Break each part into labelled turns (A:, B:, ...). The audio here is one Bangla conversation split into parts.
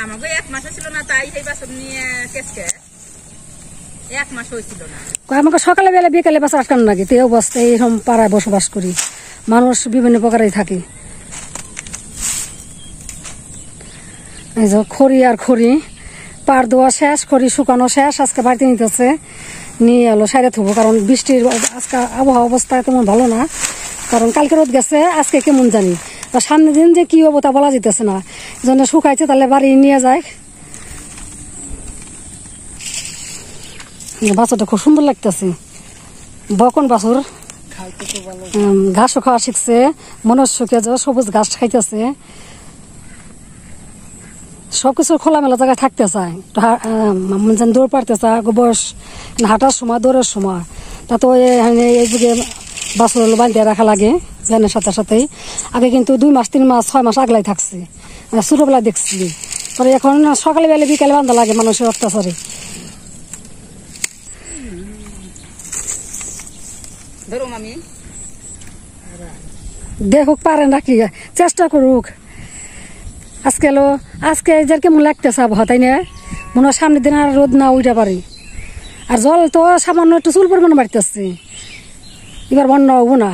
A: আমাকে 1 মাস ছিল না, তাই এই বাছুর নিয়ে কেসকে 1 মাস হয়েছিল না।
B: আমাকে সকালে বেলা বিকালে বাছুর আটকানো লাগে, তো এই অবস্থায় এরকম পাড়ায় বসবাস করি, মানুষ বিভিন্ন প্রকারেই থাকে। এই যে খড়ি আর খড়ি পাড় দেওয়া শেষ, খড়ি শুকানো শেষ, আজকে বাড়িতে নিতেছে, নিয়ে এলো সাইডে থবো, কারণ বৃষ্টির আজকে আবহাওয়া অবস্থা তেমন ভালো না, কারণ কালকে রোদ গেছে, আজকে কেমন জানি, আর সামনের দিন যে কি হবো তা বলা যেতেছে না, এই জন্য শুকাইছে, তাহলে বাড়ি নিয়ে যায়। বাছুরটা খুব সুন্দর লাগতেছে, বকন বাছুর, ঘাসও খাওয়া শিখছে, মনুষ্যকে সবুজ ঘাস খাইতেছে, সবকিছু খোলামেলা জায়গায় থাকতে চায়, দৌড় পারতে চায়, বয়স হাঁটার সময় দৌড়ের সময়, তা তো এই যুগে বাছুর বাঁধিয়ে রাখা লাগে জেনের সাথে সাথেই। আগে কিন্তু 2 মাস 3 মাস 6 মাস আগলাই থাকছে, ছোটবেলা দেখছি, পরে এখন সকালে বেলা বিকালে বান্ধা লাগে মানুষের অত্যাচারে। দেখুক পারেন নাকি, চেষ্টা করুক। আজকে এদের কেমন লাগতেছে আবহাওয়া, তাই না? মনে হয় সামনের দিন আর রোদ না উঠে পারি, আর জল তো সামান্য একটু চুল পরিমাণ বাড়তেছে, এবার বন্যা হবো না।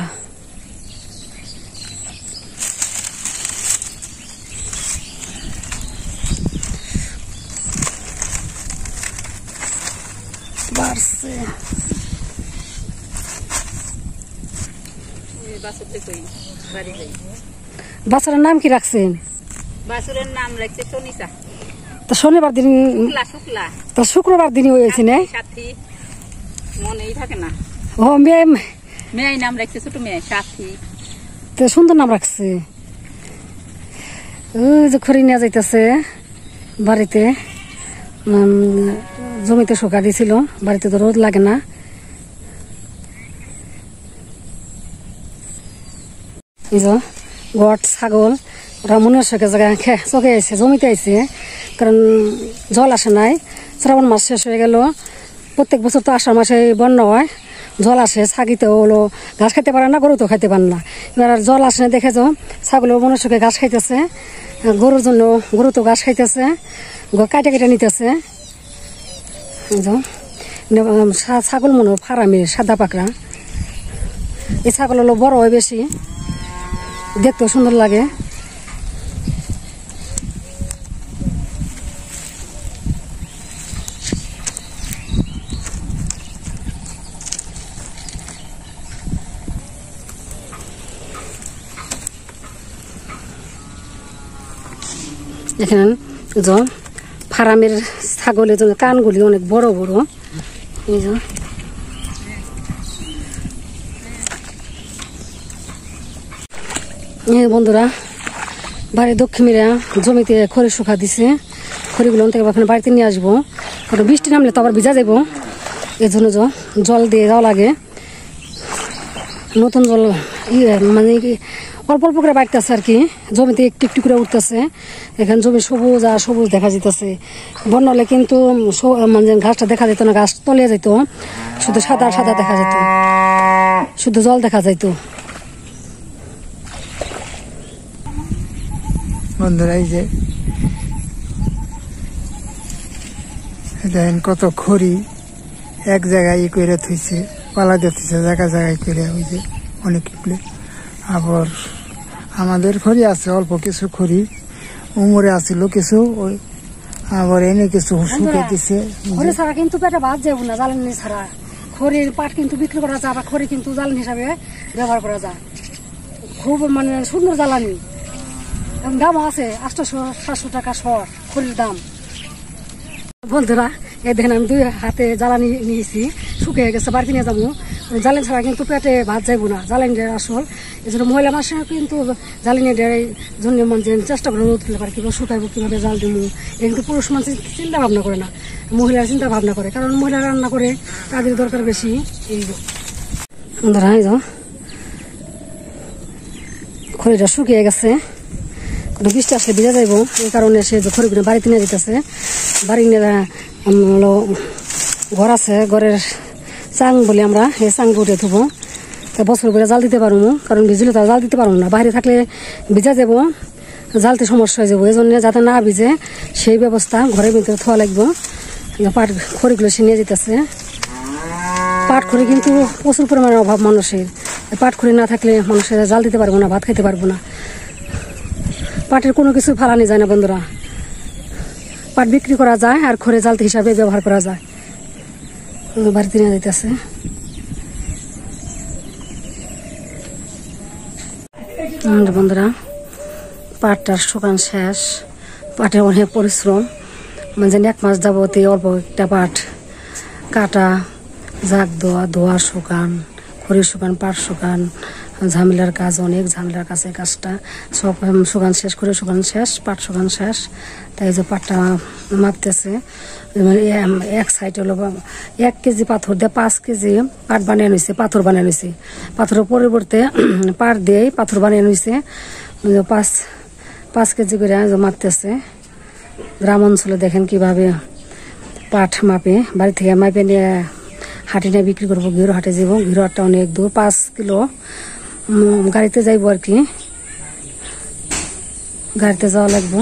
B: বাছুরের নাম কি রাখছেন?
A: বাছুরের নাম রাখছে সনিসা।
B: তো শনিবার দিন, তো শুক্রবার দিনই হয়েছে না?
A: মনেই থাকে না।
B: ও
A: মেয়ে নাম রাখছে, ছোট মেয়ে সাথী,
B: তো সুন্দর নাম রাখছে। ওই যে খড়ি নিয়ে যাইতেছে বাড়িতে, জমিতে শুকা দিয়েছিল, বাড়িতে তো রোদ লাগে না। এই যে গট ছাগল ওরা মনের চোখে জায়গায় চোখে আইছে, জমিতে আইছে, কারণ জল আসে নাই, শ্রাবণ মাস শেষ হয়ে গেল, প্রত্যেক বছর তো আষাঢ় মাসে বন্যা হয়, জল আসে, ছাগিতে হলো ঘাস খাইতে পারে না, গরু তো খাইতে পারে না, এবার আর জল আসে না দেখে যাও ছাগলের মনের চোখে ঘাস খাইতেছে, গরুর জন্য গরু তো ঘাস খাইতেছে, কাটে কেটে নিতেছে। ছাগল মনে হয় ফারামের সাদা পাকড়া, এই ছাগল হলো বড় হয় বেশি, দেখতেও সুন্দর লাগে। এখানে ফার্মের ছাগলের জন্য কানগুলি অনেক বড় বড়। এই যে বন্ধুরা, বাড়ির দক্ষিণীরা জমিতে খড়ি শুকা দিছে, খড়িগুলো থেকে ওখানে বাড়িতে নিয়ে আসবো, কারণ বৃষ্টি নামলে তো আবার ভিজা যাবো, এই জন্য জল দিয়ে যাওয়া লাগে, নতুন জল মানে অল্প অল্প করে বাড়তেছে আর কি, জমিতে একটু একটু করে উঠতেছে, এখানে জমি সবুজ আর সবুজ দেখা যেতেছে। বন্যা হলে কিন্তু মানে ঘাসটা দেখা যেত না, ঘাস তলিয়ে যেত, শুধু সাদা সাদা দেখা যেত, শুধু জল দেখা যাইতো।
C: বন্ধুরা এই যে দেখেন কত খড়ি এক জায়গায় করে থইছে, পালা দিতেছে জায়গা জায়গায় করে, ওই যে অনেকগুলো। আবার আমাদের খড়ি আছে অল্প কিছু, খড়ি উমরে আসছিল কিছু, ওই আবার এনে কিছু শুকে দিছে।
B: খড়ি ছাড়া কিন্তু পেটে ভাত যাবো না, জ্বালানি ছাড়া। খড়ির পাট কিন্তু বিক্রি করা যায়, আবার খড়ি কিন্তু জ্বালানি হিসাবে ব্যবহার করা যায়, খুব মানে সুন্দর জ্বালানি। দাম আছে 800-700 টাকা শর খড়ির দাম। বন্ধুরা এই দেখেন আমি 2 হাতে জ্বালানি নিয়েছি, শুকিয়ে গেছে, বাড়িতে নিয়ে যাবো। জ্বালানি ছাড়া কিন্তু পেটে ভাত যাইবো না, জ্বালানি আসল। এই জন্য মহিলা মানুষের কিন্তু জ্বালানি জন্য চেষ্টা করে রোদ ফেলে পারে, কীভাবে শুকাইবো, কীভাবে জাল দিব, এটা কিন্তু পুরুষ মানুষ চিন্তা ভাবনা করে না, মহিলারা চিন্তা ভাবনা করে, কারণ মহিলা রান্না করে তাদের দরকার বেশি। এই বন্ধুরা এই খড়িটা শুকিয়ে গেছে, বৃষ্টি আসলে ভিজা যাইব, এই কারণে সে খড়িগুলো বাড়িতে নিয়ে যেতেছে। বাড়ি নিয়ে হলো ঘর আছে, ঘরের চাং বলি আমরা, এই চাং উঠে থবো, তা বছর করে জাল দিতে পারবো, কারণ ভিজলে তো জাল দিতে পারবো না, বাইরে থাকলে ভিজা যাব, জ্বালতে সমস্যা হয়ে যাবো, এই জন্য যাতে না ভিজে সেই ব্যবস্থা ঘরের ভিতরে থোয়া লাগবো। পাট খড়িগুলো সে নিয়ে যেতেছে। পাট খড়ি কিন্তু প্রচুর পরিমাণে অভাব মানুষের। পাট খড়ি না থাকলে মানুষের জাল দিতে পারবো না, ভাত খেতে পারবো না। পাটের কোনো কিছু ফালানি যায় না বন্ধুরা। পাট বিক্রি করা যায় আর খড়ি জালতি হিসাবে ব্যবহার করা যায়। বাড়িতে নিয়ে যেতেছে। বন্ধুরা পাটটার শুকান শেষ। পাটের অনেক পরিশ্রম, মানে 1 মাস যাবতে অল্প একটা পাট কাটা, জাগ দেওয়া, ধোয়া, শুকান, খড়ি শুকান, পাট শুকান, ঝামেলার কাজ, অনেক ঝামেলার কাছে কাজটা। সব শুকান শেষ, খড়ি শুকান শেষ, পাট শুকান শেষ। তাই যে পাটটা মাপতেছে, এক সাইড হলো 1 কেজি পাথর দিয়ে 5 কেজি পাট বানিয়ে নিছে, পাথর বানিয়ে নিছে। পাথরের পরিবর্তে পাট দিয়ে পাথর বানিয়ে নিছে। 5 কেজি করে মাপতেছে। গ্রাম অঞ্চলে দেখেন কিভাবে পাট মাপে। বাড়ি থেকে মাপে নিয়ে হাটে নিয়ে বিক্রি করবো। ঘিরো হাটে যাব, ঘিরো হাটটা অনেক দূর, 5 কিলো গাড়িতে যাইবো আর কি। গাড়িতে যাওয়া লাগবো।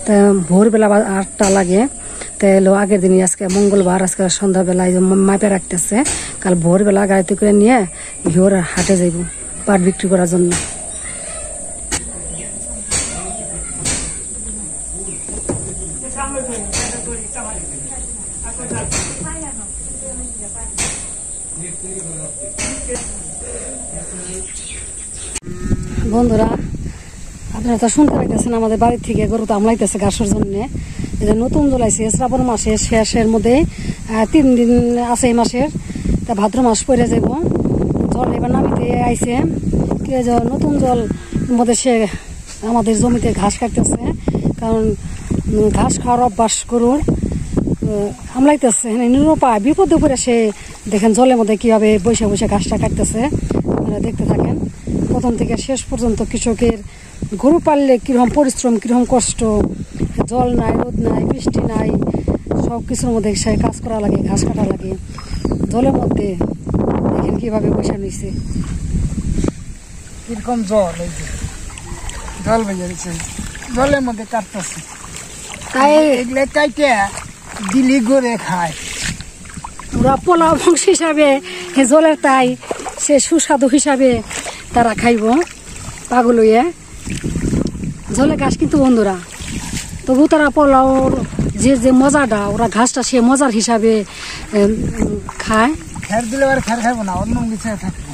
B: তা ভোরবেলা 8টা লাগে। তাই এলো আগের দিনই, আজকে মঙ্গলবার, আজকে সন্ধ্যাবেলায় মাপে রাখতেছে। কাল ভোরবেলা গাড়িতে করে নিয়ে ঘিওর হাটে যাইব পাট বিক্রি করার জন্য। বন্ধুরা আপনারা তো শুনতে পাইতেছেন, আমাদের বাড়ির থেকে গরু তো আমলাইতেছে ঘাসের জন্য। এটা নতুন জ্বলাইছে শ্রাবণ মাসের শেষের মধ্যে, 3 দিন আছে এই মাসের। তা ভাদ্র মাস পরে যাব। জল এবার নামিতে আইছে, নতুন জল মধ্যে সে আমাদের জমিতে ঘাস কাটতেছে। কারণ ঘাস খাওয়ার অভ্যাস গরুর, আমলাইতেছে নিরুপায় বিপদে পড়ে সে। দেখেন জলের মধ্যে কিভাবে বসে বসে ঘাসটা কাটতেছে, আপনারা দেখতে থাকেন প্রথম থেকে শেষ পর্যন্ত। কৃষকের গরু পাললে কিরকম পরিশ্রম, কিরকম কষ্ট। জল নাই, রোদ নাই, বৃষ্টি নাই, সব কিছুর মধ্যে সে কাজ করা লাগে, ঘাস কাটা লাগে জলের মধ্যে। দেখেন কিভাবে বসে নিছে,
C: কিরকম জল, এই যে জল বেজে গেছে, জলের মধ্যে কাটতেছে। তাই এগুলো কাইটে দিলি গড়ে খায়।
B: ওরা পোলাও মাংস হিসাবে জলের, তাই সে সুস্বাদু হিসাবে তারা খাইব পাগল হইয়ে। জলে ঘাস কিন্তু বন্ধুরা, তবু তারা পোলাওর যে মজাটা, ওরা ঘাসটা সে মজার হিসাবে খায়।
C: খের দিলে আর খের খাইব না, অন্য কিছু থাকবে।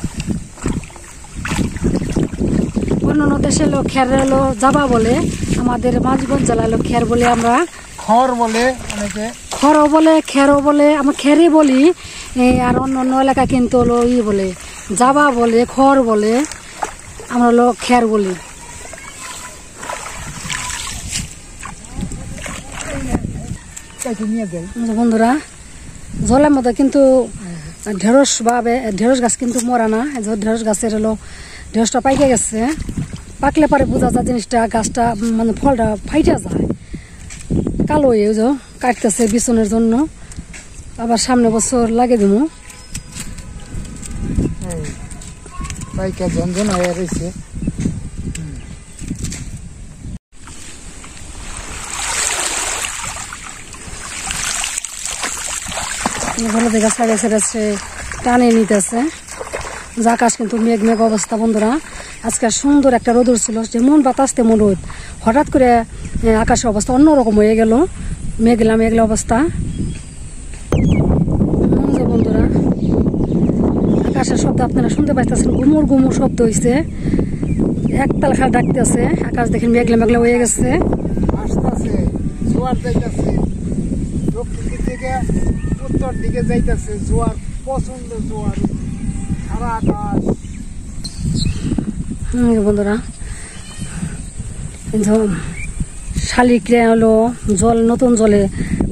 B: অন্য দেশে এলো খের এলো যাবা বলে, আমাদের মাঝগঞ্জ জেলা এলো খের বলে, আমরা
C: খড় বলে, অনেকে
B: খড়ও বলে, খেরও বলে, আমরা খেরে বলি। আর অন্য অন্য এলাকা কিন্তু হলো বলে যাবা বলে, খড় বলে, আমরা হলো খের বলি। বন্ধুরা জলের মধ্যে কিন্তু ঢেঁড়স গাছ কিন্তু মরা না। ঢেঁড়স গাছের হলো ঢেঁড়সটা পাইকে গেছে, পাকলে পরে বোঝা যায় জিনিসটা, গাছটা মানে ফলটা ফাইটা যায়, কালো হয়ে কাটতেছে বিছনের জন্য। আবার সামনে বছর লাগিয়ে দিব।
C: পাইকা ঝনঝন হয়ে রয়েছে।
B: ভালো দেখা সাইডে সাইডে টানে নিতেছে। আকাশ কিন্তু মেঘ মেঘ অবস্থা বন্ধুরা। আজকে সুন্দর একটা রোদ ছিল, যেমন বাতাস তেমন রোদ। হঠাৎ করে আকাশের অবস্থা অন্যরকম হয়ে গেল, মেঘলা মেঘলা অবস্থা। বন্ধুরা আকাশের শব্দ আপনারা শুনতে পাইতেছেন, গুমুর গুমুর শব্দ হয়েছে, একতাল খাল ডাকতেছে। আকাশ দেখেন মেঘলা মেঘলা হয়ে গেছে।
C: জোয়ার যাইতেছে, দক্ষিণ দিক থেকে উত্তর দিকে যাইতেছে জোয়ার, প্রচন্ড জোয়ার, সারা আকাশ।
B: বন্ধুরা শালিকরা হলো জল, নতুন জলে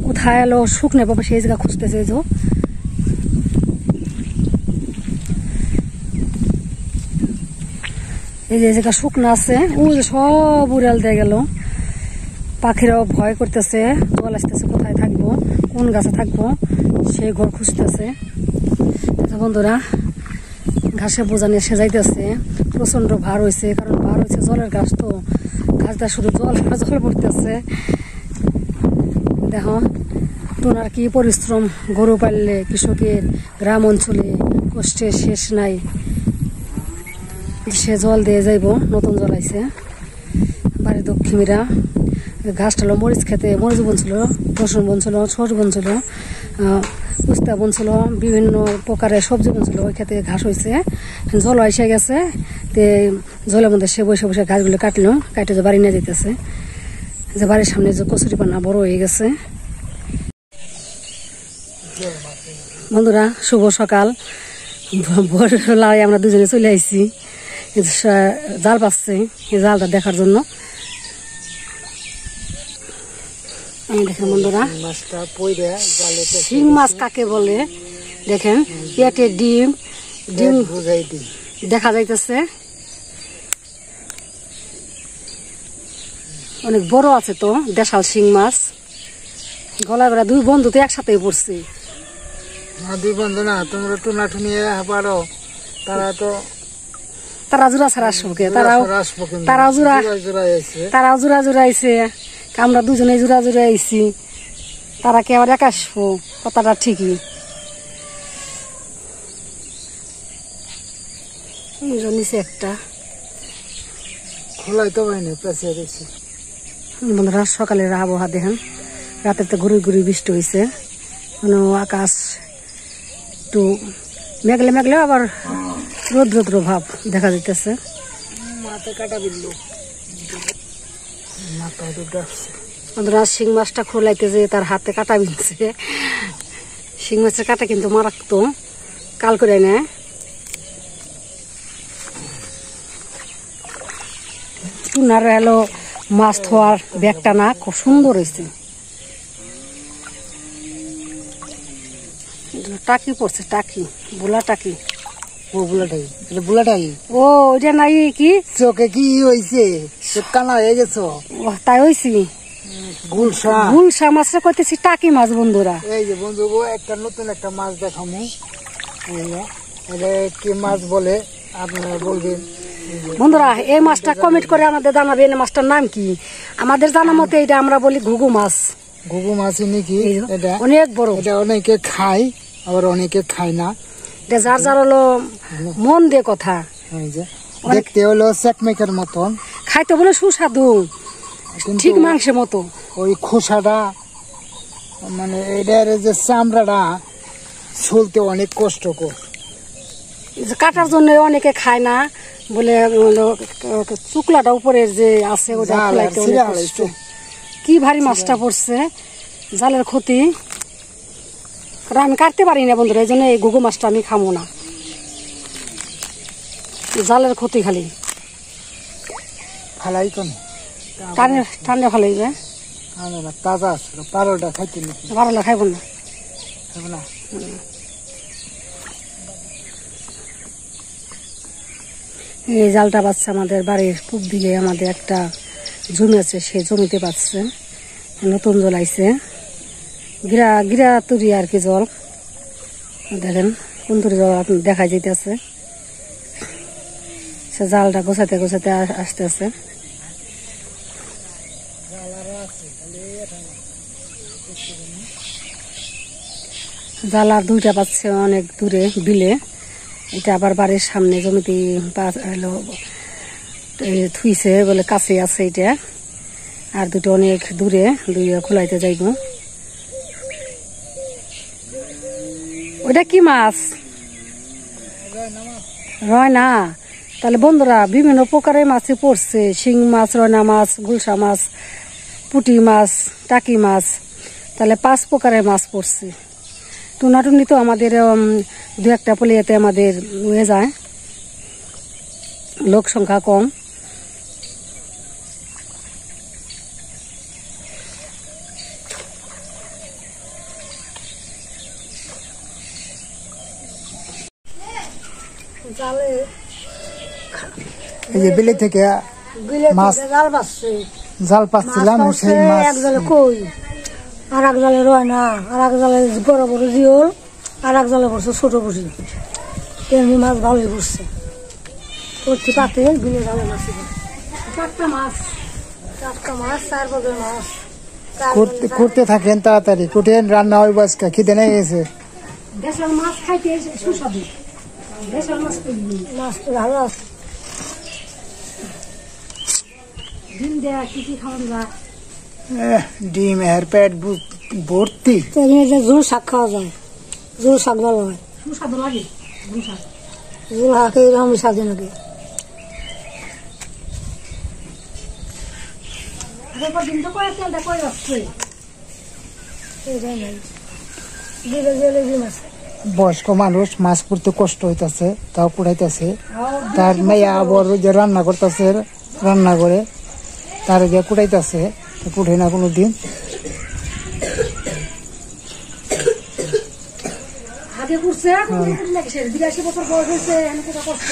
B: কোথায় এলো শুকনো পাবে সেই জায়গা খুঁজতেছে। এই যে জায়গা শুকনো আছে, ওই যে সব উড়াল দিয়ে গেল। পাখিরাও ভয় করতেছে, জল আসতেছে, কোথায় থাকবো, কোন গাছে থাকবো, সেই ঘর খুঁজতেছে। বন্ধুরা ঘাসে বোঝা নিয়ে সে যাইতেছে, প্রচন্ড ভার হয়েছে, কারণ ভার হয়েছে জলের গাছ তো, গাছটা শুধু জল জল পড়তেছে। দেখো তোনার কি পরিশ্রম, গরু পাললে কৃষকের গ্রাম অঞ্চলে কষ্টের শেষ নাই। সে জল দিয়ে যাইব, নতুন জল আইছে বাড়ির দক্ষিণীরা। গাছটা হলো মরিচ খেতে, মরিচ বনছিল, রসুন বনছিল, সস বনছিল, উস্তা বনছিল, বিভিন্ন প্রকারের সবজি বনছিল। ওই খেতে ঘাস হয়েছে, জল এসে গেছে। তে জলের মধ্যে সে বসে বসে গাছগুলো কাটলো, কাটে যে বাড়ি নিয়ে যেতেছে। যে বাড়ির সামনে যে কচুরি পানা বড় হয়ে গেছে। বন্ধুরা শুভ সকাল। ভোরবেলায় আমরা দুজনে চলে আসছি, জাল পাচ্ছে, এই জালটা দেখার জন্য। দেখেন বন্ধুরা, শিং মাছ কাকে বলে দেখেন, পেটে ডিম ডিম দেখা যাইতেছে, অনেক বড় আছে তো দেশাল শিং মাছ। গলা বেড়া দুই বন্ধু তো একসাথে পড়ছে।
C: দুই বন্ধু না, তোমরা টুনাটু নিয়ে পারো,
B: তারা জোড়া ছাড়া আসবো কে, তারাও জোড়া জোড়া আইছে, আমরা দুজনে জোড়া জোড়া আইছি। তারা কে আবার একা আসবো, কথাটা ঠিকই। নিচে একটা
C: খোলাই তো হয়নি, পেঁচিয়ে দিচ্ছি।
B: বন্ধুরা সকালের আবহাওয়া দেখেন, রাতের তো ঘুরি ঘুরি বৃষ্টি হয়েছে, কোনো আকাশ একটু মেঘলে মেঘলে আবার রৌদ্র রৌদ্র ভাব দেখা যাইতেছে।
C: মাথায় কাটা বিল্লু, মাথায় দুটো আসছে।
B: বন্ধুরা শিং মাছটা খোলাইতে যে তার হাতে কাটা বিনছে। শিং মাছের কাটা কিন্তু মারাত্মক, কাল করে নেয়। টুনার হলো মাছ ধোয়ার ব্যাগটা না, খুব সুন্দর হয়েছে। টাকি পড়ছে, টাকি বুলা টাকি,
C: ও বুলাটাই, বুলাটাই।
B: ও ওইটা নাই কি
C: চোখে কি হয়েছে, কানা হয়ে গেছো?
B: তাই হয়েছি।
C: গুলশা
B: গুলশা মাছটা কইতেছি টাকি মাছ। বন্ধুরা
C: এই যে বন্ধু একটা নতুন একটা মাছ দেখামু, এটা কি মাছ বলে আপনারা বলবেন।
B: বন্ধুরা এই মাছটা কমেন্ট করে আমাদের জানাবেন, এই মাছটার নাম কি। আমাদের জানা মতে এটা আমরা বলি ঘুঘু মাছ।
C: ঘুঘু মাছ নাকি? এটা
B: অনেক বড়,
C: এটা অনেকে খায় আবার অনেকে খায় না।
B: এটা যার যার হলো মন দিয়ে কথা।
C: দেখতে হলো চেকমেকের মতন,
B: খাইতে বলে সুস্বাদু, ঠিক মাংসের মতো।
C: ওই খোসাটা মানে এটার যে চামড়াটা ছুলতে অনেক কষ্টকর,
B: কাটার জন্য অনেকে খায় না বলে। চুকলাটা উপরের যে আছে ওটা খোলাইতে অনেক কষ্ট। কি ভারী মাছটা পড়ছে, জালের ক্ষতি। কারণ আমি কাটতে পারি না বন্ধুরা, এই জন্য এই ঘুঘু মাছটা আমি খামো না, জালের ক্ষতি খালি।
C: ফালাই তো
B: ঠান্ডা ফালাইবে,
C: তাজা আসলো। পারোটা খাইতে
B: পারলে খাইব না,
C: খাইব না।
B: এই জালটা পাচ্ছে আমাদের বাড়ির পূব দিকে, আমাদের একটা জমি আছে, সেই জমিতে পাচ্ছে। নতুন জল আইছে, গিরা গিরা তুরি আর কি জল। দেখেন কোন তুরি জল আপনি দেখা যাইতেছে। সে জালটা গোছাতে গোছাতে আসতেছে। জাল আর দুইটা পাচ্ছে অনেক দূরে বিলে। এটা আবার বাড়ির সামনে জমিতে থুইছে বলে কাছে আছে এটা। আর দুটো অনেক দূরে, দুই খোলাইতে যাইব। ওটা কি মাছ? রয়না। তাহলে বন্ধুরা বিভিন্ন প্রকারের মাছই পড়ছে, শিং মাছ, রয়না মাছ, গুলশা মাছ, পুঁটি মাছ, টাকি মাছ। তাহলে 5 প্রকারের মাছ পড়ছে। টুনাটুনি তো আমাদের দু একটা পলিয়াতে আমাদের হয়ে যায়, লোক সংখ্যা কম।
C: এই যে বিলে থেকে মাছ জাল পাচ্ছিলাম, সেই মাছ
B: এক জালে কই, আর এক জালে রয়না, আর এক জালে বড় বড় জিওল, আর এক জালে পড়ছে ছোট পুঁটি। তেমনি মাছ ভালোই পড়ছে। করছি পাতে বিলে জালে মাছ, 4টা মাছ টাটকা মাছ 4 বছর মাছ
C: করতে থাকেন তাড়াতাড়ি, কুটেন রান্না হইব আজকে, খিদে নেই গেছে।
B: দেশের মাছ খাইতে সুস্বাদু, দেশের মাছ তো ভালো আছে। ডিম দেয়া কি খাওয়ান যায়,
C: ডিম এর পেট ভর্তি।
B: ঝোল শাক খাওয়া যায়, ঝোল শাক ভালো হয়, সুস্বাদু লাগে। ঝোল শাক এরকম স্বাদে লাগে। দিন তো করে তেলটা করে রাখছে,
C: বয়স্ক মানুষ মাছ পড়তে কষ্ট হইতাছে, তাও পুড়াইতেছে। তার মেয়া আবার যে রান্না করতেছে, রান্না করে তার যে কুড়াইতেছে, কুড়ে না কোনো দিন।
B: আগে করছে 82 বছর বয়স হয়েছে, কষ্ট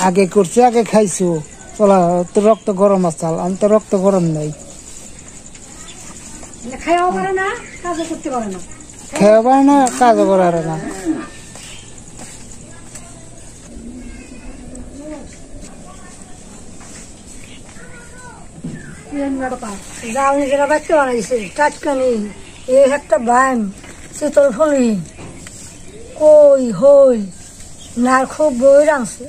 C: আগে করছে, আগে খাইছো। চলা তো রক্ত গরম আসাল, আমি তো রক্ত গরম নাই।
B: খাওয়া পারে না, কাজও করতে পারে না,
C: খাওয়া পারে না, কাজও করার না।
B: যাওনি যেটা বাচ্চা বানাইছে টাটকানি, এই একটা বাইম শীতল ফলি কই হই না, খুব বই রাঁধছে,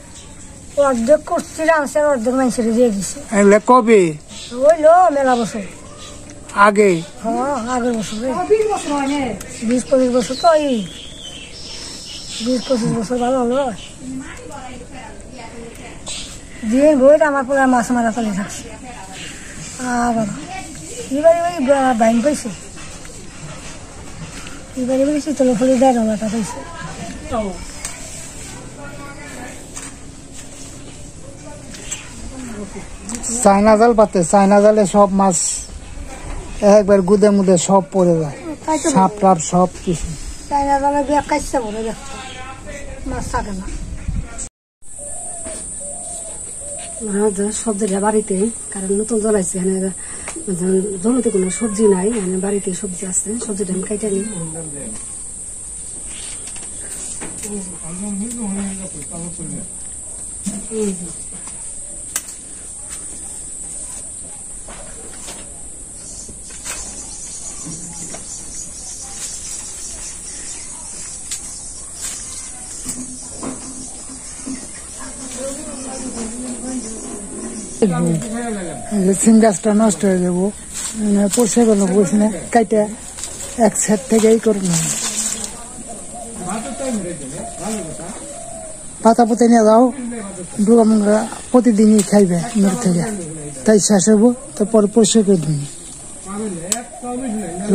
B: অর্ধেক করছি রাঁধছে আর অর্ধেক মানুষের দিয়ে দিছে।
C: এগুলা কবে
B: হইলো মেলা বছর
C: আগে?
B: হ্যাঁ আগের বছর, 20-25 বছর তো, 20-25 বছর ভালো হলো। দিন বইটা আমার পুরো মাছ মারা চলে থাকছে। বাবা এবারে ওই বাইন পাইছে, এবারে শীতল ফলি 1.5 টাকা পাইছে।
C: চায়না জাল পাতে, চায়না জালে সব মাছ একবার গুদে মুদে সব পড়ে যায়, সাপ টাপ সব কিছু।
B: চায়না জালে বিয়া কাটছে বলে দেখতে মাছ থাকে না। সবজিটা বাড়িতে, কারণ নতুন জ্বলাইছে, এখানে জমিতে কোনো সবজি নাই, এখানে বাড়িতে সবজি আছে, সবজিটা আমি কাইটা নিই।
C: সিম গাছটা নষ্ট হয়ে যাবো, পরিষ্কার করলো বুঝি না, কাইটা এক সাইড থেকেই করুন। পাতা পুঁতে নিয়ে যাও, প্রতিদিনই খাইবে নদী থেকে, তাই শেষ হইব, তারপর পরিষ্কার করে দিন।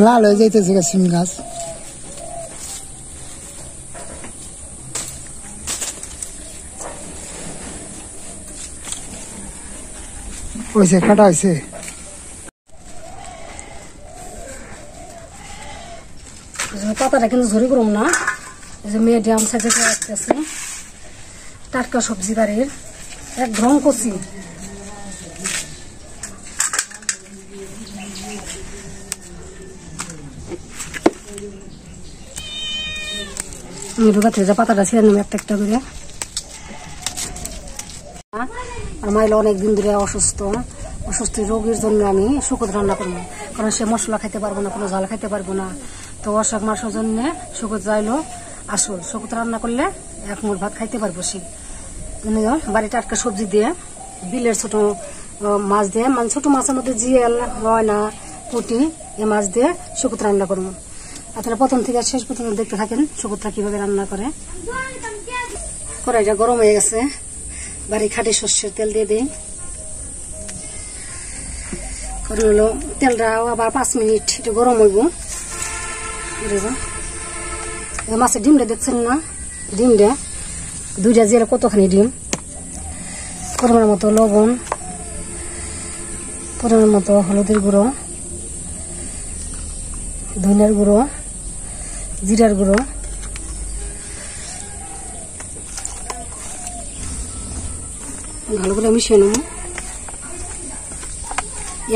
C: লাল হয়ে যাইতেছে সিম গাছ। হয়েছে, কাটা হয়েছে।
B: পাতাটা কিন্তু ঝরি করুম না, এই যে মিডিয়াম সাইজে রাখতেছি। টাটকা সবজি বাড়ির একদম কচি, পাতাটা ছিঁড়ে নেব একটা একটা করে। আর মাইলে অনেকদিন ধরে অসুস্থ, অসুস্থ রোগীর জন্য আমি শুকত রান্না করবো, কারণ সে মশলা খাইতে পারবো না, কোনো ঝাল খাইতে পারবো না। তো অশোক মাসের জন্য শুকত যাইলো আসল, শুকত রান্না করলে এক মুঠ ভাত খাইতে পারবো। সে বাড়ি টাটকা সবজি দিয়ে, বিলের ছোট মাছ দিয়ে, মানে ছোট মাছের মধ্যে জিয়াল ময়না পুঁটি এই মাছ দিয়ে শুকত রান্না করবো। আপনারা প্রথম থেকে শেষ পর্যন্ত দেখতে থাকেন শুকতটা কিভাবে রান্না করে। কড়াইটা গরম হয়ে গেছে, বাড়ি খাঁটি সর্ষের তেল দিয়ে দিই। কারণ হলো তেলটা আবার 5 মিনিট একটু গরম হইব। মাছের ডিমটা দেখছেন না, ডিমটা 2টা জিরে কতখানি ডিম, পরিমাণ মতো লবণ, পরিমাণ মতো হলুদের গুঁড়ো, ধনিয়ার গুঁড়ো, জিরার গুঁড়ো, ভালো করে মিশিয়ে নেব।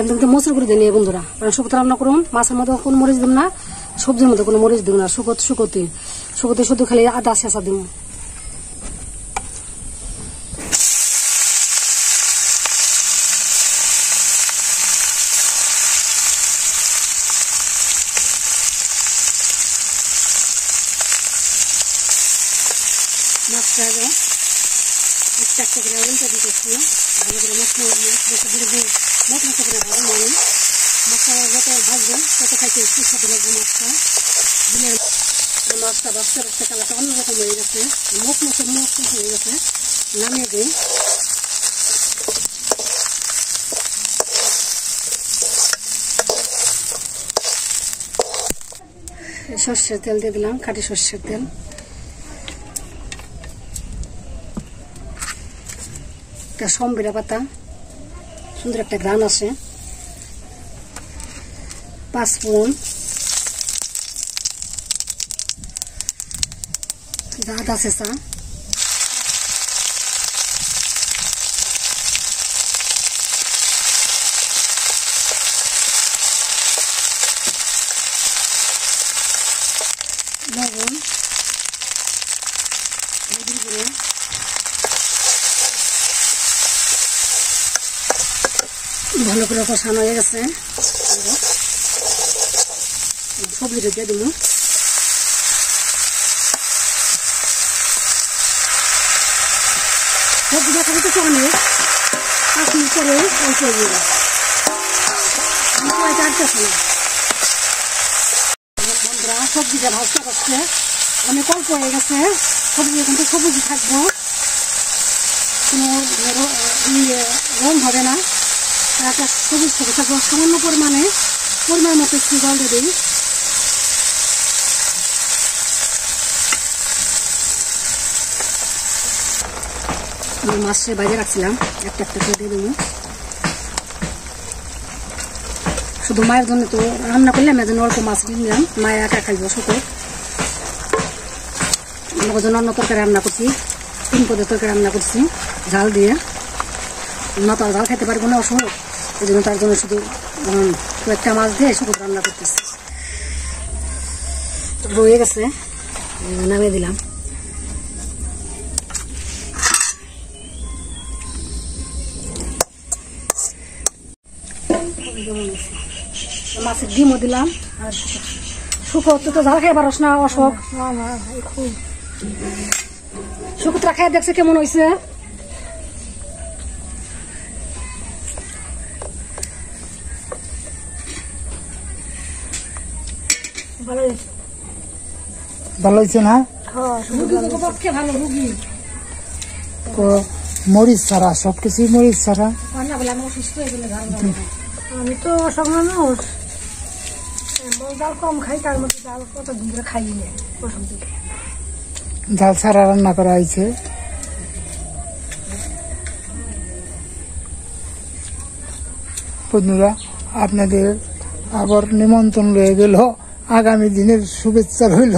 B: একদম মশলা করে দিয়ে নিয়ে বন্ধুরা, কারণ শুকতে রান্না করুন, মাছের মধ্যে কোনো মরিচ দিব না, সবজির মধ্যে কোনো মরিচ দিব না, শুকতে শুধু খালি আদা চেঁচা দিব। একটা করে উল্টে দিতেছি ভালো করে মশলা করে ভাজবো আমি মশলা যত ভাজবো তত খাইতে সুস্বাদু লাগবে মাছটা বাচ্চা বাচ্চা কালারটা অন্যরকম হয়ে গেছে মশমশে হয়ে গেছে নামিয়ে দিই সর্ষের তেল দিয়ে দিলাম খাঁটি সর্ষের তেল একটা সম্বিরা পাতা সুন্দর একটা ঘ্রাণ আসে 5 ফোড়ন আদা চেঁচা লবণ হলুদের গুঁড়ো ভালো করে কষানো হয়ে গেছে সবজিটা দিয়ে দেবো সবজি দেখা যেতে চালে 5 মিনিট পরে অল্প দিয়ে দেবো বন্ধুরা সবজিটা ভাজতে করছে অনেক অল্প হয়ে গেছে সবজি কিন্তু সবুজ থাকবো কোনো রং হবে না একটা সবুজ থাকবো সামান্য পরিমাণ মতো একটু জল দিয়ে দিই মাছটা বাইরে রাখছিলাম একটা করে দিয়ে দেবো শুধু মায়ের জন্য তো রান্না করলাম এর জন্য অল্প মাছ দিয়ে নিলাম মায়ের একা খাইব শুধু আমার জন্য অন্য তরকারি রান্না করছি 3 পদের তরকারি রান্না করছি ঝাল দিয়ে মা তো ঝাল খেতে পারবো না অসুখ এই জন্য তার জন্য শুধু একটা মাছ দিয়ে শুধু রান্না করতেছি রয়ে গেছে নামিয়ে দিলাম মাছের ডিমও দিলাম আর শুকো তো ঝাল খাই পারস না অশোক শুকুতরা খাই দেখছে কেমন হয়েছে
C: ভালো হয়েছে না
B: ভালো রুগী
C: মরিচ ছাড়া সবকিছুই মরিচ ছাড়া
B: আমি তো অসুখ মানুষ জাল কম খাই তার মধ্যে জাল কত দিন ধরে খাই না প্রথম থেকে
C: জাল ছাড়া রান্না করা হয়েছে বন্ধুরা আপনাদের আবার নিমন্ত্রণ রয়ে গেল আগামী দিনের শুভেচ্ছা রইল